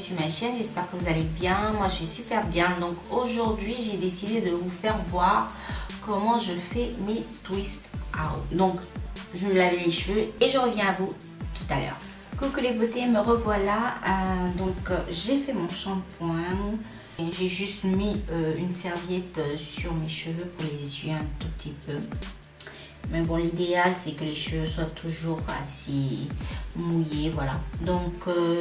sur ma chaîne, j'espère que vous allez bien. Moi je vais super bien. Donc aujourd'hui j'ai décidé de vous faire voir comment je fais mes twist out. Donc je vais me laver les cheveux et je reviens à vous tout à l'heure. Coucou les beautés, me revoilà. J'ai fait mon shampoing. J'ai juste mis une serviette sur mes cheveux pour les essuyer un tout petit peu. Mais bon, l'idéal c'est que les cheveux soient toujours assez mouillés, voilà. Donc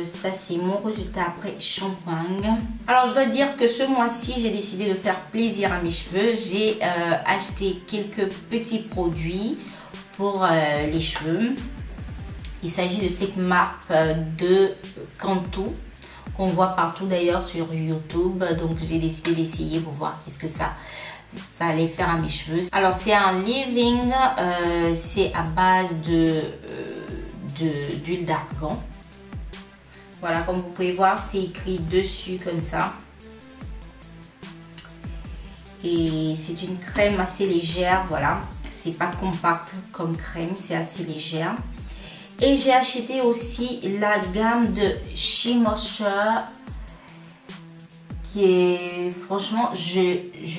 ça c'est mon résultat après shampoing. Alors je dois dire que ce mois-ci j'ai décidé de faire plaisir à mes cheveux. J'ai acheté quelques petits produits pour les cheveux. Il s'agit de cette marque de Cantu qu'on voit partout d'ailleurs sur YouTube. Donc j'ai décidé d'essayer pour voir qu'est-ce que ça allait faire à mes cheveux. Alors c'est un leave-in, c'est à base d'huile d'argan. Voilà, comme vous pouvez voir, c'est écrit dessus comme ça. Et c'est une crème assez légère, voilà. C'est pas compact comme crème, c'est assez légère. Et j'ai acheté aussi la gamme de She Moisture qui est, franchement, je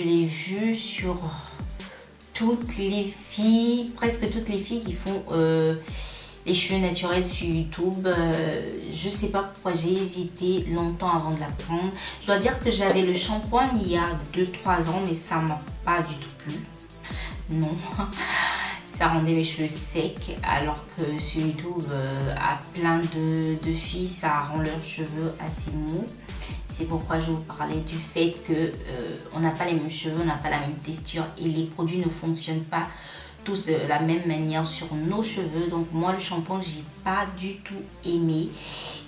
l'ai vu sur toutes les filles, presque toutes les filles qui font les cheveux naturels sur YouTube. Je sais pas pourquoi j'ai hésité longtemps avant de la prendre. Je dois dire que j'avais le shampoing il y a 2-3 ans, mais ça m'a pas du tout plu. Non. Ça rendait mes cheveux secs, alors que sur YouTube, à plein de filles, ça rend leurs cheveux assez mous. C'est pourquoi je vous parlais du fait que on n'a pas les mêmes cheveux, on n'a pas la même texture et les produits ne fonctionnent pas tous de la même manière sur nos cheveux. Donc moi le shampoing j'ai pas du tout aimé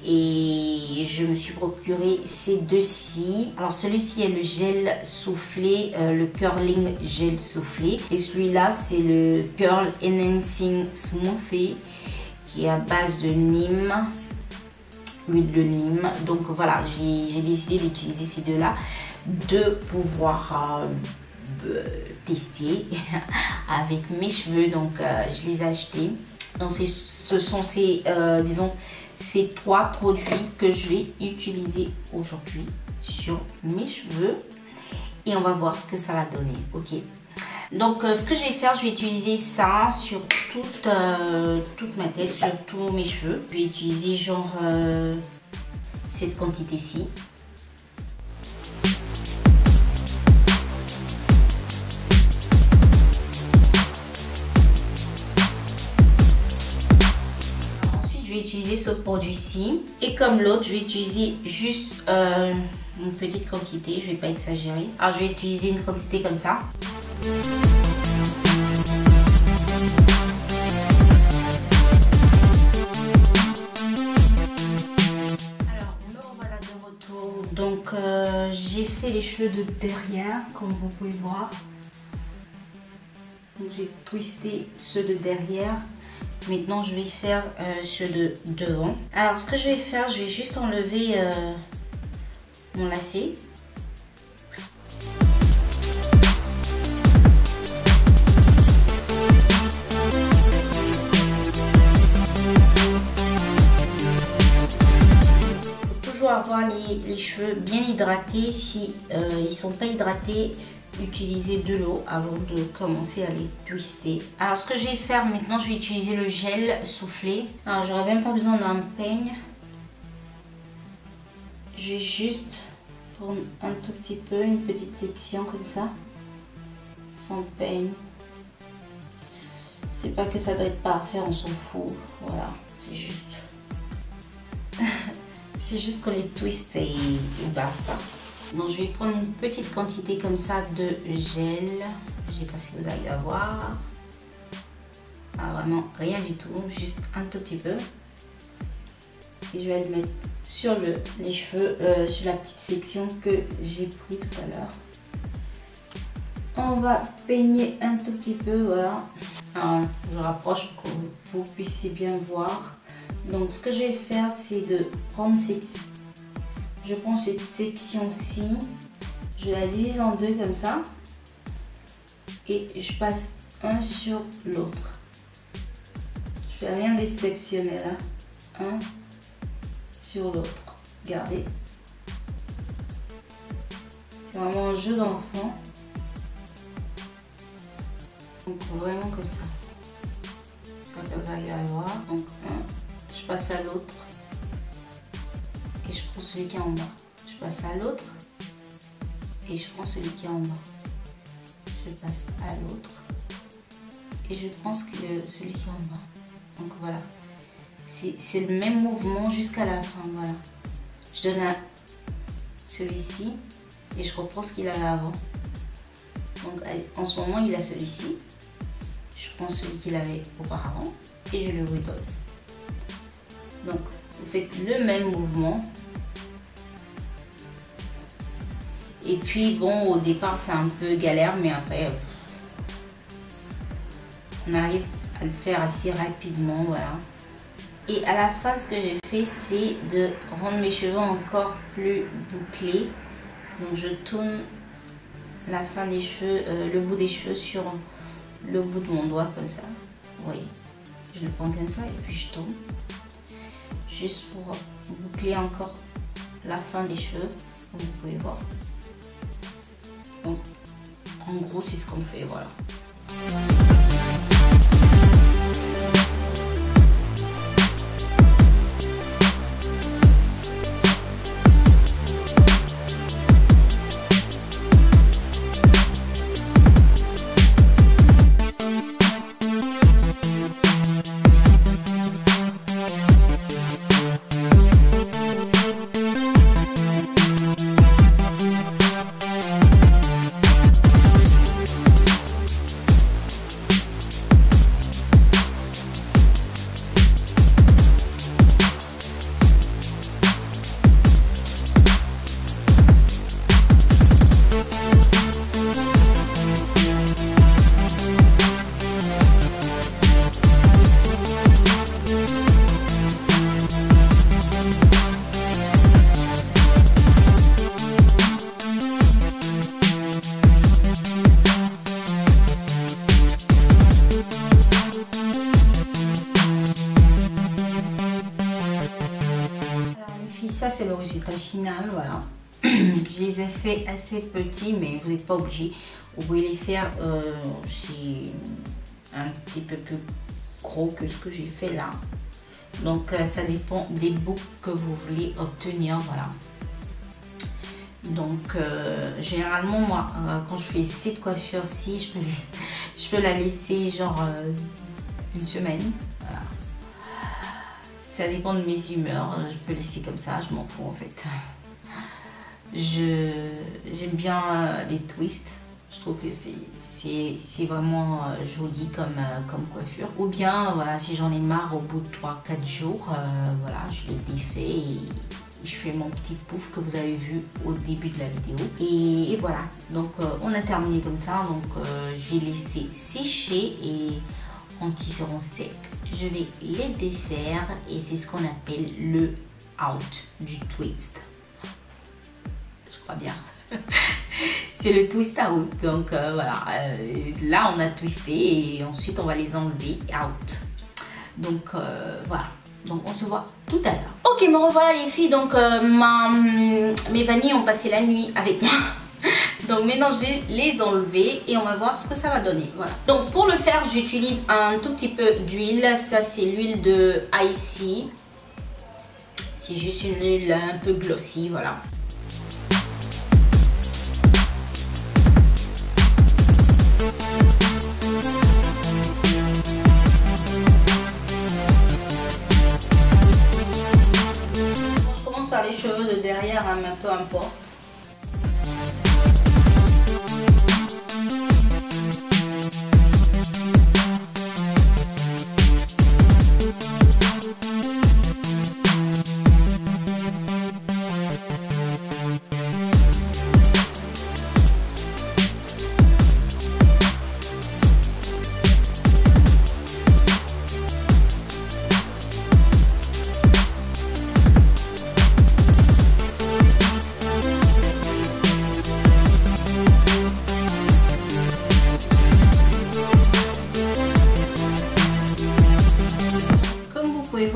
et je me suis procuré ces deux-ci. Alors celui-ci est le gel soufflé, le curling gel soufflé, et celui-là c'est le curl enhancing smoothie qui est à base de Neem, huile de Neem. Donc voilà, j'ai décidé d'utiliser ces deux-là de pouvoir tester avec mes cheveux. Donc je les ai achetés. Donc ce sont ces disons ces 3 produits que je vais utiliser aujourd'hui sur mes cheveux et on va voir ce que ça va donner. Ok, donc ce que je vais faire, je vais utiliser ça sur toute ma tête, sur tous mes cheveux. Je vais utiliser genre cette quantité-ci. Je vais utiliser ce produit-ci et comme l'autre, je vais utiliser juste une petite quantité, je vais pas exagérer. Alors je vais utiliser une quantité comme ça. Alors me revoilà de retour. Donc j'ai fait les cheveux de derrière, comme vous pouvez voir. Donc j'ai twisté ceux de derrière. Maintenant je vais faire ceux de devant. Alors ce que je vais faire, je vais juste enlever mon lacet. Il faut toujours avoir les cheveux bien hydratés. Si ils ne sont pas hydratés, utiliser de l'eau avant de commencer à les twister. Alors ce que je vais faire maintenant, je vais utiliser le gel soufflé. Alors j'aurais même pas besoin d'un peigne. Je vais juste prendre un tout petit peu, une petite section comme ça, sans peigne. C'est pas que ça doit être parfait, on s'en fout. Voilà, c'est juste c'est juste qu'on les twiste et basta. Donc je vais prendre une petite quantité comme ça de gel. Je sais pas si vous allez avoir. Ah, vraiment rien du tout, juste un tout petit peu. Et je vais le mettre sur les cheveux, sur la petite section que j'ai pris tout à l'heure. On va peigner un tout petit peu, voilà. Alors, je rapproche pour que vous puissiez bien voir. Donc ce que je vais faire, c'est de prendre je prends cette section-ci, je la divise en deux comme ça et je passe un sur l'autre. Je fais rien d'exceptionnel, hein. Un sur l'autre. Regardez, C'est vraiment un jeu d'enfant. Donc vraiment comme ça. Comme ça, vous allez voir. Donc je passe à l'autre. Et je prends celui qui est en bas. Je passe à l'autre. Et je prends celui qui est en bas. Je passe à l'autre. Et je prends celui qui est en bas. Donc voilà. C'est le même mouvement jusqu'à la fin. Voilà. Je donne à celui-ci. Et je reprends ce qu'il avait avant. Donc en ce moment, il a celui-ci. Je prends celui qu'il avait auparavant. Et je le redonne. Donc, vous faites le même mouvement. Et puis, bon, au départ, c'est un peu galère. Mais après, on arrive à le faire assez rapidement. Voilà. Et à la fin, ce que j'ai fait, c'est de rendre mes cheveux encore plus bouclés. Donc je tourne la fin des cheveux, le bout des cheveux sur le bout de mon doigt comme ça. Vous voyez, je le prends comme ça et puis je tourne. Juste pour boucler encore la fin des cheveux, comme vous pouvez voir. Donc en gros c'est ce qu'on fait, voilà. Ça c'est le résultat final, voilà. Je les ai fait assez petits, mais vous n'êtes pas obligé. Vous pouvez les faire un petit peu plus gros que ce que j'ai fait là. Donc ça dépend des boucles que vous voulez obtenir, voilà. Donc généralement moi quand je fais cette coiffure-ci, je peux la laisser genre une semaine, voilà. Ça dépend de mes humeurs, je peux laisser comme ça, je m'en fous en fait. J'aime bien les twists, je trouve que c'est vraiment joli comme coiffure. Ou bien voilà, si j'en ai marre au bout de 3-4 jours, voilà, je les défais et je fais mon petit pouf que vous avez vu au début de la vidéo. Et voilà, donc on a terminé comme ça, donc j'ai laissé sécher et quand ils seront secs, je vais les défaire et c'est ce qu'on appelle le out du twist. Je crois bien. C'est le twist out. Donc voilà, là on a twisté et ensuite on va les enlever out. Donc voilà. Donc on se voit tout à l'heure. Ok, me revoilà les filles. Donc mes vanilles ont passé la nuit avec moi. Donc maintenant je vais les enlever et on va voir ce que ça va donner. Voilà. Donc pour le faire j'utilise un tout petit peu d'huile. Ça c'est l'huile de IC. C'est juste une huile un peu glossy, voilà. Je commence par les cheveux de derrière, hein, mais peu importe.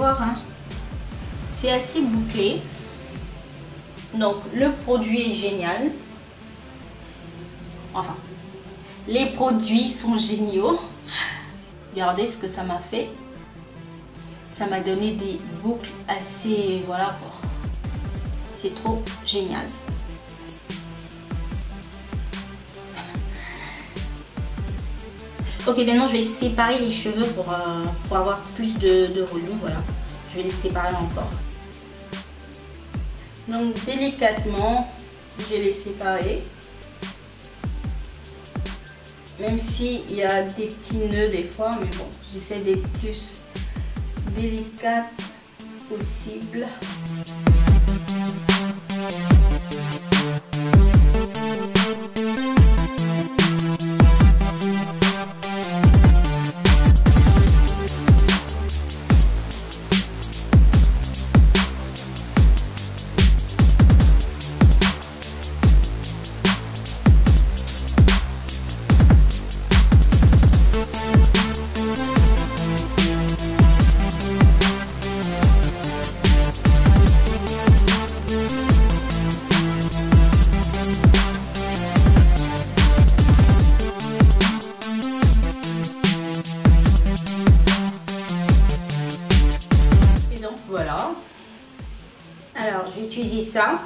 Hein, c'est assez bouclé, donc le produit est génial. Enfin, les produits sont géniaux. Regardez ce que ça m'a fait. Ça m'a donné des boucles assez... Voilà quoi. C'est trop génial. Ok, maintenant je vais séparer les cheveux pour avoir plus de volume. Voilà, je vais les séparer encore. Donc délicatement, je vais les séparer. Même s'il y a des petits nœuds des fois, mais bon, j'essaie d'être plus délicate possible. Voilà, alors je vais utiliser ça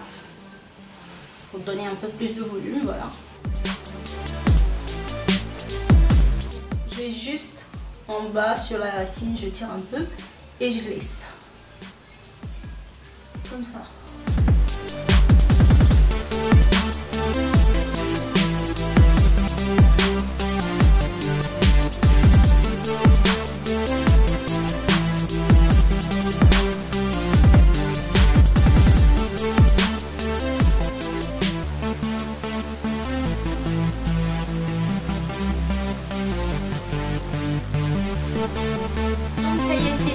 pour donner un peu plus de volume. Voilà, je vais juste en bas sur la racine, je tire un peu et je laisse comme ça.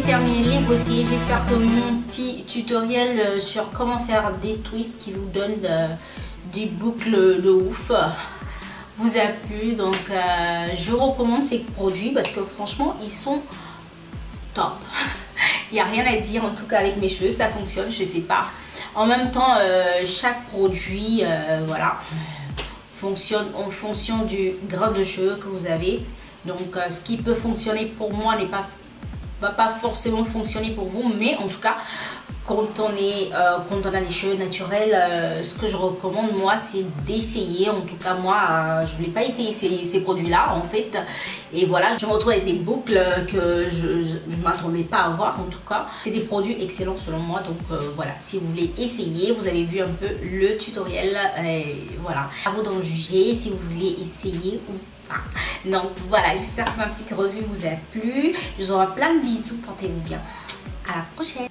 Terminé les beautés. J'espère que mon petit tutoriel sur comment faire des twists qui vous donnent des boucles de ouf vous a plu. Donc je recommande ces produits parce que franchement ils sont top. Il n'y a rien à dire, en tout cas avec mes cheveux ça fonctionne. Je sais pas, en même temps chaque produit voilà, fonctionne en fonction du grain de cheveux que vous avez. Donc ce qui peut fonctionner pour moi va pas forcément fonctionner pour vous, mais en tout cas quand on a les cheveux naturels, ce que je recommande moi c'est d'essayer. En tout cas moi je voulais pas essayer ces produits là en fait, et voilà, je me retrouve avec des boucles que je ne m'attendais pas à avoir. En tout cas c'est des produits excellents selon moi. Donc voilà, si vous voulez essayer, vous avez vu un peu le tutoriel, voilà, à vous d'en juger si vous voulez essayer ou pas. Donc voilà, j'espère que ma petite revue vous a plu. Je vous envoie plein de bisous, portez-vous bien, à la prochaine.